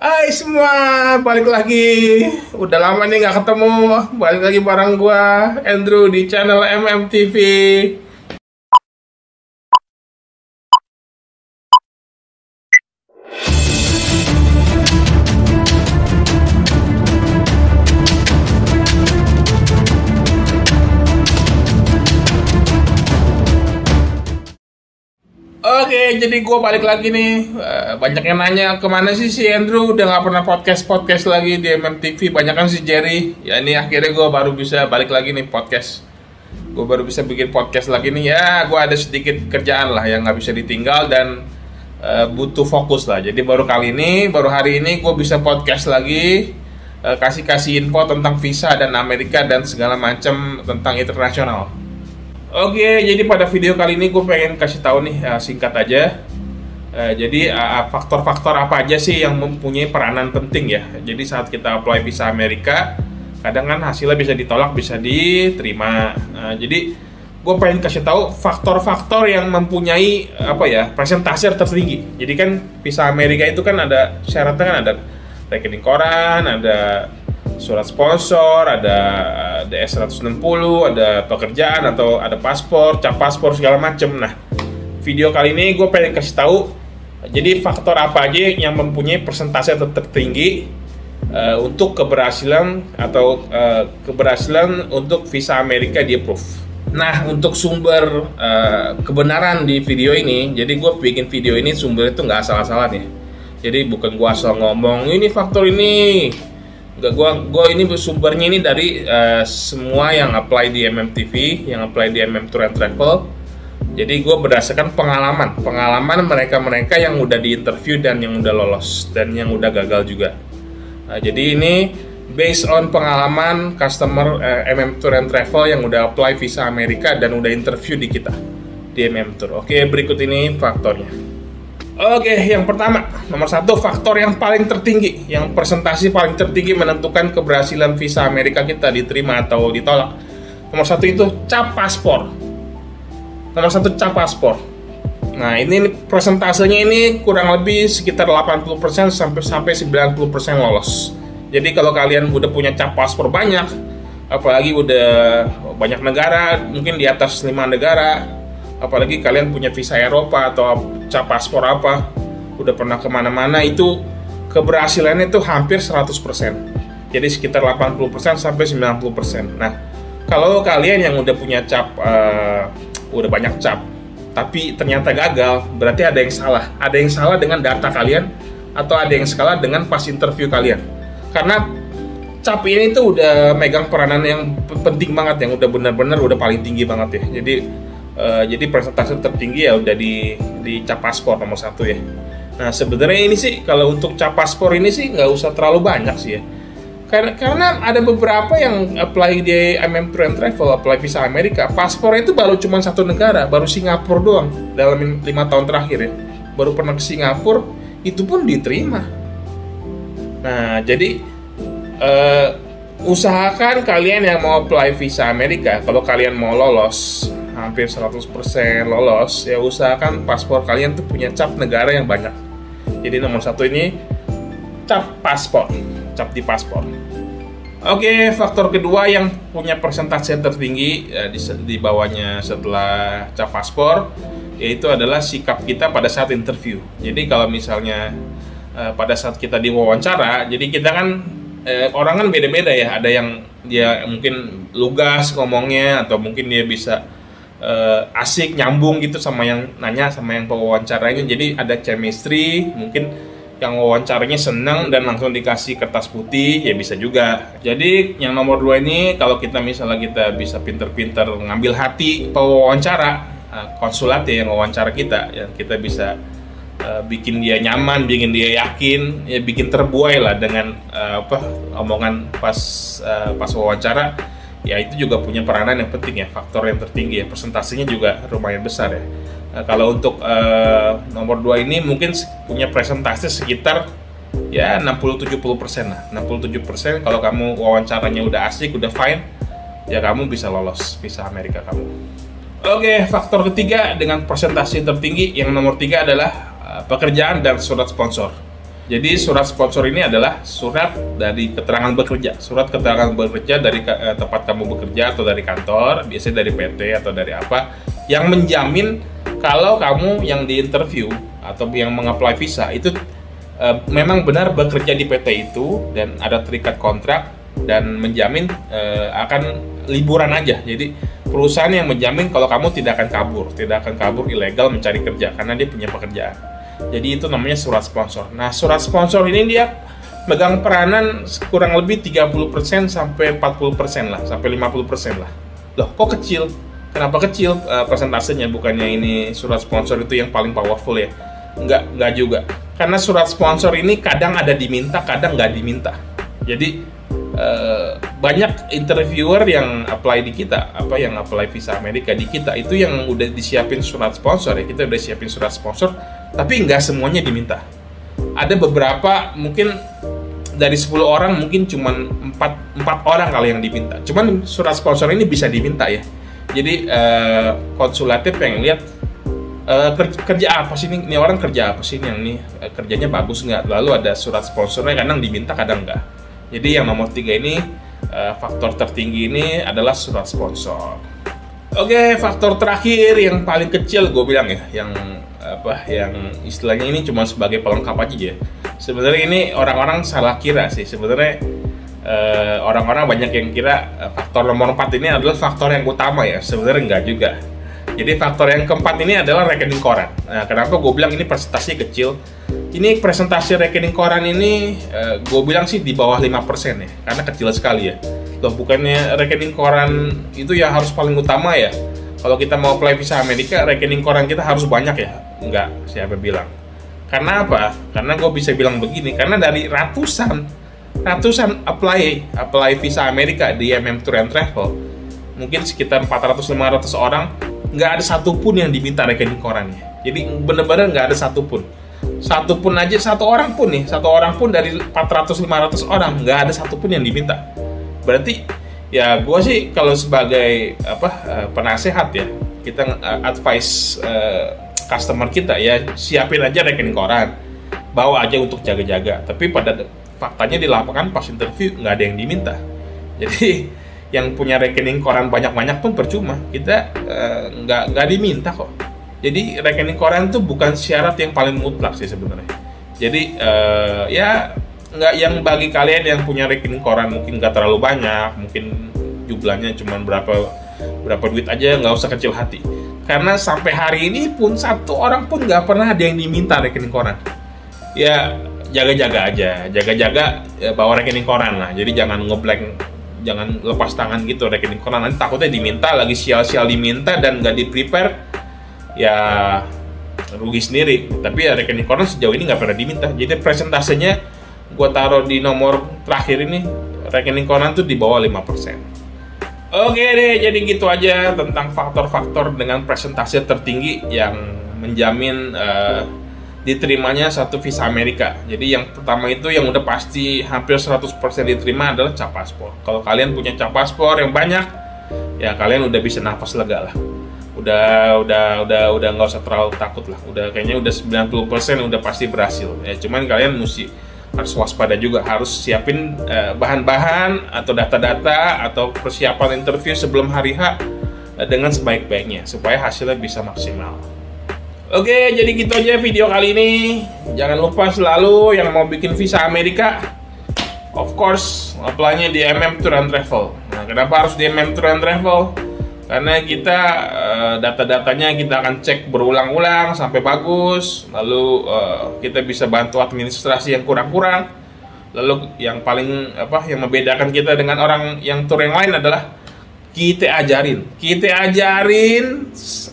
Hai semua, balik lagi. Udah lama nih nggak ketemu. Balik lagi bareng gua, Andrew, di channel MMTV. Oke, jadi gue balik lagi nih. Banyak yang nanya kemana sih si Andrew udah nggak pernah podcast lagi di MMTV. Banyak kan si Jerry. Ya ini akhirnya gue baru bisa balik lagi nih podcast. Gue baru bisa bikin podcast lagi nih. Ya gue ada sedikit kerjaan lah yang nggak bisa ditinggal dan butuh fokus lah. Jadi baru hari ini gue bisa podcast lagi. Kasih info tentang visa dan Amerika dan segala macam tentang internasional. Oke, jadi pada video kali ini gue pengen kasih tahu nih, singkat aja. Jadi faktor-faktor apa aja sih yang mempunyai peranan penting ya. Jadi saat kita apply visa Amerika, kadang kan hasilnya bisa ditolak, bisa diterima. Jadi gue pengen kasih tahu faktor-faktor yang mempunyai presentase tertinggi. Jadi kan visa Amerika itu kan ada syaratnya, kan ada rekening koran, ada surat sponsor, ada DS160, ada pekerjaan atau ada paspor, cap paspor segala macem. Nah, video kali ini gue pengen kasih tahu jadi faktor apa aja yang mempunyai persentase tertinggi untuk keberhasilan untuk visa Amerika di approve. Nah, untuk sumber kebenaran di video ini, jadi gue bikin video ini sumber itu nggak asal-asalan ya. Jadi bukan gue asal ngomong ini faktor ini. Gue ini sumbernya ini dari semua yang apply di MMTV, yang apply di MM Tour and Travel. Jadi gue berdasarkan pengalaman mereka yang udah diinterview dan yang udah lolos dan yang udah gagal juga. Jadi ini based on pengalaman customer MM Tour and Travel yang udah apply visa Amerika dan udah interview di kita di MM Tour. Oke, berikut ini faktornya. Oke, yang pertama, nomor satu, faktor yang paling tertinggi, yang persentase paling tertinggi menentukan keberhasilan visa Amerika kita diterima atau ditolak. Nomor satu itu cap paspor. Nah, ini persentasenya ini kurang lebih sekitar 80% sampai 90% lolos. Jadi kalau kalian udah punya cap paspor banyak, apalagi udah banyak negara, mungkin di atas 5 negara, apalagi kalian punya visa Eropa atau cap paspor apa, udah pernah kemana-mana, itu keberhasilannya itu hampir 100%. Jadi sekitar 80% sampai 90%. Nah, kalau kalian yang udah punya cap, udah banyak cap, tapi ternyata gagal, berarti ada yang salah. Ada yang salah dengan data kalian, atau ada yang salah dengan pas interview kalian. Karena cap ini tuh udah megang peranan yang penting banget, yang udah benar-benar udah paling tinggi banget ya. Jadi persentase tertinggi ya udah di cap paspor nomor satu ya. Nah, sebenarnya ini sih kalau untuk cap paspor ini sih nggak usah terlalu banyak sih ya. Karena ada beberapa yang apply di MM Tour and Travel, apply visa Amerika, paspornya itu baru cuma satu negara, baru Singapura doang dalam 5 tahun terakhir ya. Baru pernah ke Singapura, itu pun diterima. Nah, jadi usahakan kalian yang mau apply visa Amerika, kalau kalian mau lolos hampir 100% lolos, ya usahakan paspor kalian tuh punya cap negara yang banyak. Jadi nomor satu ini cap paspor, cap di paspor. Oke, faktor kedua yang punya persentase tertinggi di bawahnya setelah cap paspor, yaitu adalah sikap kita pada saat interview. Jadi kalau misalnya pada saat kita diwawancara, jadi kita kan orang kan beda-beda ya. Ada yang dia mungkin lugas ngomongnya, atau mungkin dia bisa asik nyambung gitu sama yang nanya, sama yang pewawancaranya. Jadi ada chemistry, mungkin yang wawancaranya senang dan langsung dikasih kertas putih, ya bisa juga. Jadi yang nomor 2 ini, kalau kita misalnya kita bisa pinter-pinter ngambil hati pewawancara, konsulat ya yang wawancara kita, yang kita bisa bikin dia nyaman, bikin dia yakin, ya bikin terbuai lah dengan omongan pas wawancara. Ya itu juga punya peranan yang penting ya, faktor yang tertinggi ya, persentasenya juga lumayan besar ya. Kalau untuk nomor 2 ini mungkin punya presentasi sekitar ya 60-70% lah. 67% kalau kamu wawancaranya udah asik, udah fine, ya kamu bisa lolos visa Amerika kamu. Oke, faktor ketiga dengan persentase tertinggi yang nomor 3 adalah pekerjaan dan surat sponsor. Jadi surat sponsor ini adalah surat dari keterangan bekerja, surat keterangan bekerja dari tempat kamu bekerja atau dari kantor, biasanya dari PT atau dari apa, yang menjamin kalau kamu yang diinterview atau yang mengapply visa itu memang benar bekerja di PT itu dan ada terikat kontrak dan menjamin akan liburan aja. Jadi perusahaan yang menjamin kalau kamu tidak akan kabur ilegal mencari kerja karena dia punya pekerjaan. Jadi itu namanya surat sponsor. Nah, surat sponsor ini dia megang peranan kurang lebih 30% sampai 40% lah, sampai 50% lah. Loh, kok kecil? Kenapa kecil persentasenya? Bukannya ini surat sponsor itu yang paling powerful ya? Enggak juga. Karena surat sponsor ini kadang ada diminta, kadang nggak diminta. Jadi banyak interviewer yang apply di kita, yang apply visa Amerika di kita itu yang udah disiapin surat sponsor ya, kita udah siapin surat sponsor, tapi nggak semuanya diminta. Ada beberapa, mungkin dari 10 orang mungkin cuma 4 orang kali yang diminta. Cuman surat sponsor ini bisa diminta ya. Jadi konsulatif yang lihat kerja apa sih ini orang kerja apa sih yang ini kerjanya bagus nggak, lalu ada surat sponsornya, kadang diminta kadang nggak. Jadi yang nomor 3 ini faktor tertinggi ini adalah surat sponsor. Oke, faktor terakhir yang paling kecil gue bilang ya, yang istilahnya ini cuma sebagai pelengkap aja ya. Sebenarnya ini orang-orang salah kira sih. Sebenarnya orang-orang banyak yang kira faktor nomor 4 ini adalah faktor yang utama ya. Sebenarnya enggak juga. Jadi faktor yang keempat ini adalah rekening koran. Nah, kenapa gue bilang ini presentasi kecil? Ini presentasi rekening koran ini gue bilang sih di bawah 5% ya, karena kecil sekali ya. Loh, bukannya rekening koran itu ya harus paling utama ya? Kalau kita mau apply visa Amerika, rekening koran kita harus banyak ya? Enggak, siapa bilang? Karena apa? Karena gue bisa bilang begini, karena dari ratusan apply visa Amerika di Tour and Travel, mungkin sekitar 400-500 orang, nggak ada satupun yang diminta rekening korannya. Jadi bener-bener nggak ada satupun aja, satu orang pun dari 400-500 orang nggak ada satupun yang diminta. Berarti ya gue sih kalau sebagai penasehat ya, kita advice customer kita ya, siapin aja rekening koran, bawa aja untuk jaga-jaga. Tapi pada faktanya di lapangan pas interview nggak ada yang diminta. Jadi yang punya rekening koran banyak-banyak pun percuma, kita nggak diminta kok. Jadi rekening koran itu bukan syarat yang paling mutlak sih sebenarnya. Jadi ya nggak, yang bagi kalian yang punya rekening koran mungkin nggak terlalu banyak, mungkin jumlahnya cuma berapa duit aja, nggak usah kecil hati. Karena sampai hari ini pun satu orang pun nggak pernah ada yang diminta rekening koran. Ya jaga-jaga aja, bawa rekening koran lah. Jadi jangan ngeblank, jangan lepas tangan gitu rekening koran, nanti takutnya diminta lagi, sial-sial diminta dan nggak di-prepare, ya rugi sendiri. Tapi ya rekening koran sejauh ini nggak pernah diminta. Jadi presentasenya gue taruh di nomor terakhir ini, rekening koran tuh di bawah 5%. Oke deh, jadi gitu aja tentang faktor-faktor dengan presentasi tertinggi yang menjamin diterimanya satu visa Amerika. Jadi yang pertama itu yang udah pasti hampir 100% diterima adalah cap paspor. Kalau kalian punya cap paspor yang banyak, ya kalian udah bisa nafas lega lah. Udah nggak usah terlalu takut lah. Kayaknya udah 90% udah pasti berhasil. Ya cuman kalian harus waspada juga, harus siapin bahan-bahan atau data-data atau persiapan interview sebelum hari H dengan sebaik-baiknya supaya hasilnya bisa maksimal. Oke, jadi gitu aja video kali ini. Jangan lupa selalu yang mau bikin visa Amerika, of course, apply-nya di Tour and Travel. Nah, kenapa harus di Tour and Travel? Karena kita data-datanya kita akan cek berulang-ulang sampai bagus. Lalu kita bisa bantu administrasi yang kurang-kurang. Lalu yang paling yang membedakan kita dengan orang yang tour yang lain adalah kita ajarin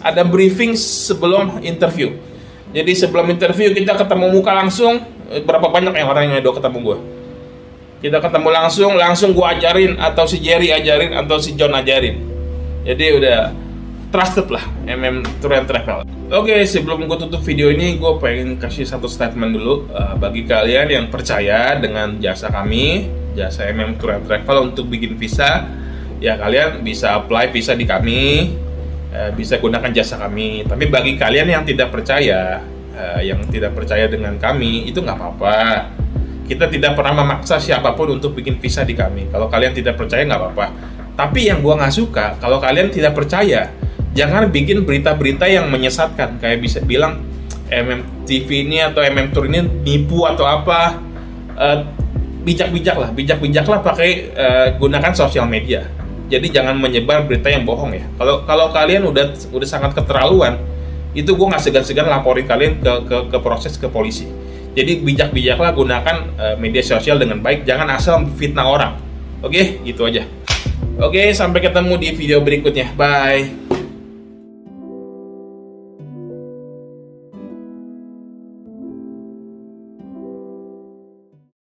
ada briefing sebelum interview. Jadi sebelum interview kita ketemu muka langsung. Berapa banyak yang orang yang udah ketemu gue? Kita ketemu langsung gue ajarin, atau si Jerry ajarin, atau si John ajarin. Jadi udah trusted lah Tour and Travel. Oke, sebelum gue tutup video ini, gue pengen kasih satu statement dulu bagi kalian yang percaya dengan jasa kami, jasa Tour and Travel untuk bikin visa. Ya kalian bisa apply visa di kami, bisa gunakan jasa kami. Tapi bagi kalian yang tidak percaya, yang tidak percaya dengan kami, itu nggak apa-apa. Kita tidak pernah memaksa siapapun untuk bikin visa di kami. Kalau kalian tidak percaya nggak apa-apa. Tapi yang gua nggak suka, kalau kalian tidak percaya, jangan bikin berita-berita yang menyesatkan. Kayak bisa bilang MMTV ini atau MM Tour ini nipu atau apa. Bijak-bijaklah pakai gunakan sosial media. Jadi jangan menyebar berita yang bohong ya. Kalau kalian udah sangat keterlaluan, itu gue nggak segan-segan laporin kalian ke proses ke polisi. Jadi bijak-bijaklah gunakan media sosial dengan baik, jangan asal fitnah orang. Oke, gitu aja. Oke, sampai ketemu di video berikutnya. Bye.